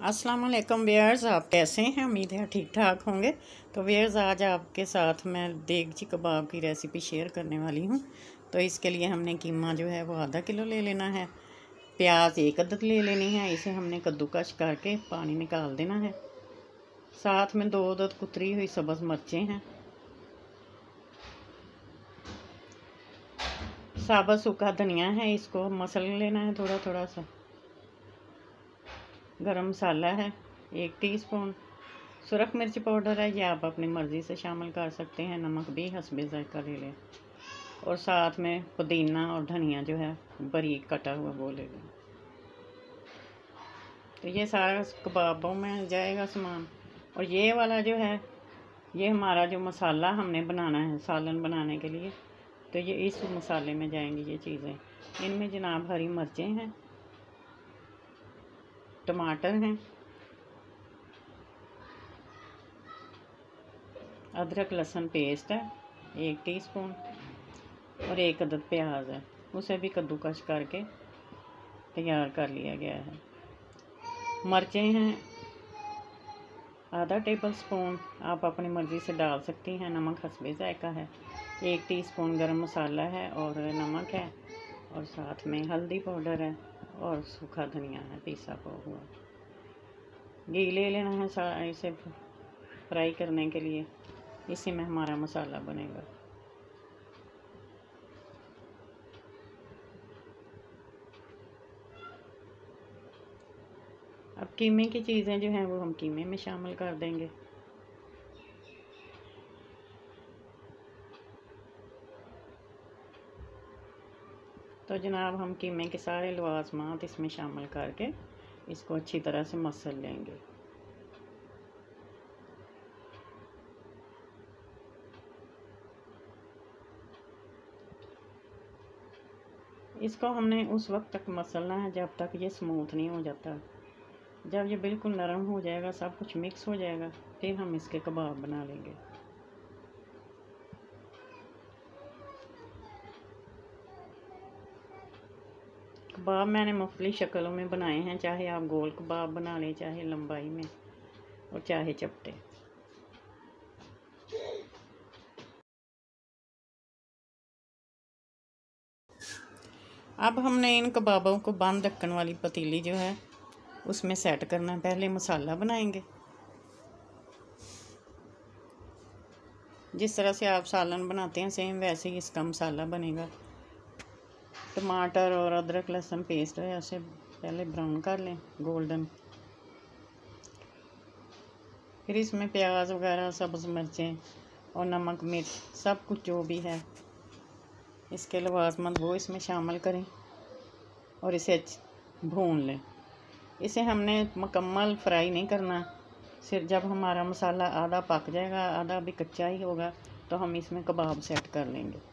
अस्सलाम वालेकुम व्यूअर्स, आप कैसे हैं? उम्मीद है ठीक ठाक होंगे। तो व्यूअर्स, आज आपके साथ मैं देगची कबाब की रेसिपी शेयर करने वाली हूं। तो इसके लिए हमने कीमा जो है वो आधा किलो ले लेना है। प्याज एक अदद ले लेनी है। इसे हमने कद्दूकश करके पानी निकाल देना है। साथ में 2 अदद कुतरी हुई सब्ज़ मिर्चें हैं। साबुत सूखा धनिया है, इसको मसल लेना है थोड़ा थोड़ा सा। गरम मसाला है 1 टीस्पून। सुरख मिर्च पाउडर है, ये आप अपनी मर्ज़ी से शामिल कर सकते हैं। नमक भी हस्बे ज़ायक़ा ले लें। और साथ में पुदीना और धनिया जो है बारीक कटा हुआ वो ले लें। तो ये सारा कबाबों में जाएगा सामान। और ये वाला जो है, ये हमारा जो मसाला हमने बनाना है सालन बनाने के लिए, तो ये इस मसाले में जाएंगी ये चीज़ें। इनमें जनाब हरी मिर्चें हैं, टमाटर हैं, अदरक लहसुन पेस्ट है 1 टीस्पून और 1 अदद प्याज है। उसे भी कद्दूकश करके तैयार कर लिया गया है। मिर्चें हैं आधा टेबल स्पून, आप अपनी मर्ज़ी से डाल सकती हैं। नमक हस्बे ज़ायक़ा है। 1 टीस्पून गरम मसाला है और नमक है। और साथ में हल्दी पाउडर है और सूखा धनिया है पिसा हुआ। घी ले लेना है इसे फ्राई करने के लिए। इसी में हमारा मसाला बनेगा। अब कीमे की चीज़ें जो हैं वो हम कीमे में शामिल कर देंगे। तो जनाब, हम कीमे के सारे लवाज़मात इसमें शामिल करके इसको अच्छी तरह से मसल लेंगे। इसको हमने उस वक्त तक मसलना है जब तक ये स्मूथ नहीं हो जाता। जब ये बिल्कुल नरम हो जाएगा, सब कुछ मिक्स हो जाएगा, फिर हम इसके कबाब बना लेंगे। कबाब मैंने मुख्तलिफ शक्लों में बनाए हैं, चाहे आप गोल कबाब बना लें, चाहे लंबाई में और चाहे चपटे। अब हमने इन कबाबों को बंद ढक्कन वाली पतीली जो है उसमें सेट करना है। पहले मसाला बनाएंगे। जिस तरह से आप सालन बनाते हैं सेम वैसे ही इसका मसाला बनेगा। टमाटर और अदरक लहसुन पेस्ट है, उसे पहले ब्राउन कर लें गोल्डन। फिर इसमें प्याज वगैरह, सब्ज़ मिर्चें और नमक मिर्च सब कुछ जो भी है इसके लवाज़मत वो इसमें शामिल करें और इसे भून लें। इसे हमने मुकम्मल फ्राई नहीं करना। सिर्फ जब हमारा मसाला आधा पक जाएगा, आधा भी कच्चा ही होगा, तो हम इसमें कबाब सेट कर लेंगे।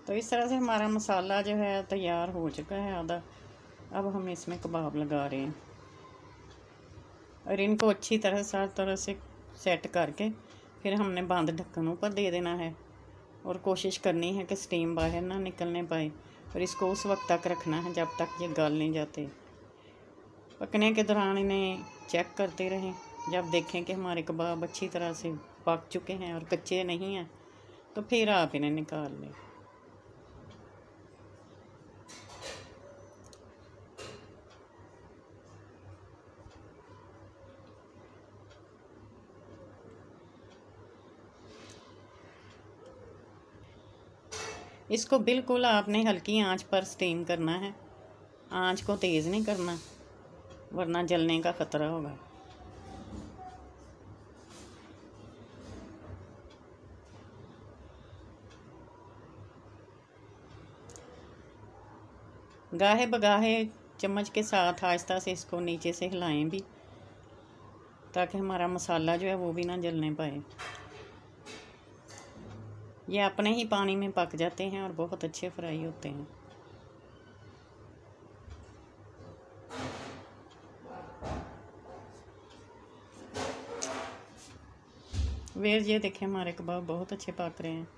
तो इस तरह से हमारा मसाला जो है तैयार हो चुका है आधा। अब हम इसमें कबाब लगा रहे हैं और इनको अच्छी तरह से सेट करके फिर हमने बंद ढक्कन ऊपर दे देना है और कोशिश करनी है कि स्टीम बाहर ना निकलने पाए। और इसको उस वक्त तक रखना है जब तक ये गल नहीं जाते। पकने के दौरान इन्हें चेक करते रहें। जब देखें कि हमारे कबाब अच्छी तरह से पक चुके हैं और कच्चे नहीं हैं, तो फिर आप इन्हें निकाल लें। इसको बिल्कुल आपने हल्की आंच पर स्टीम करना है। आंच को तेज़ नहीं करना, वरना जलने का ख़तरा होगा। गाहे बगाहे चम्मच के साथ आहिस्ता से इसको नीचे से हिलाएं भी, ताकि हमारा मसाला जो है वो भी ना जलने पाए। ये अपने ही पानी में पक जाते हैं और बहुत अच्छे फ्राई होते हैं। वेर ये देखें, हमारे कबाब बहुत अच्छे पक रहे हैं।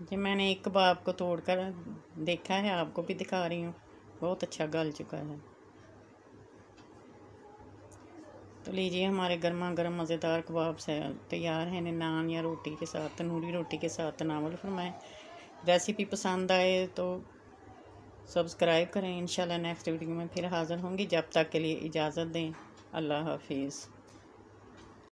ये मैंने एक कबाब को तोड़कर देखा है, आपको भी दिखा रही हूँ, बहुत अच्छा गल चुका है। तो लीजिए, हमारे गर्मा गर्म मज़ेदार कबाब से तैयार हैं। नान या रोटी के साथ, तंदूरी रोटी के साथ तनावल फरमाएं। रेसिपी पसंद आए तो सब्सक्राइब करें। इंशाल्लाह नेक्स्ट वीडियो में फिर हाज़िर होंगी। जब तक के लिए इजाज़त दें। अल्लाह हाफिज़।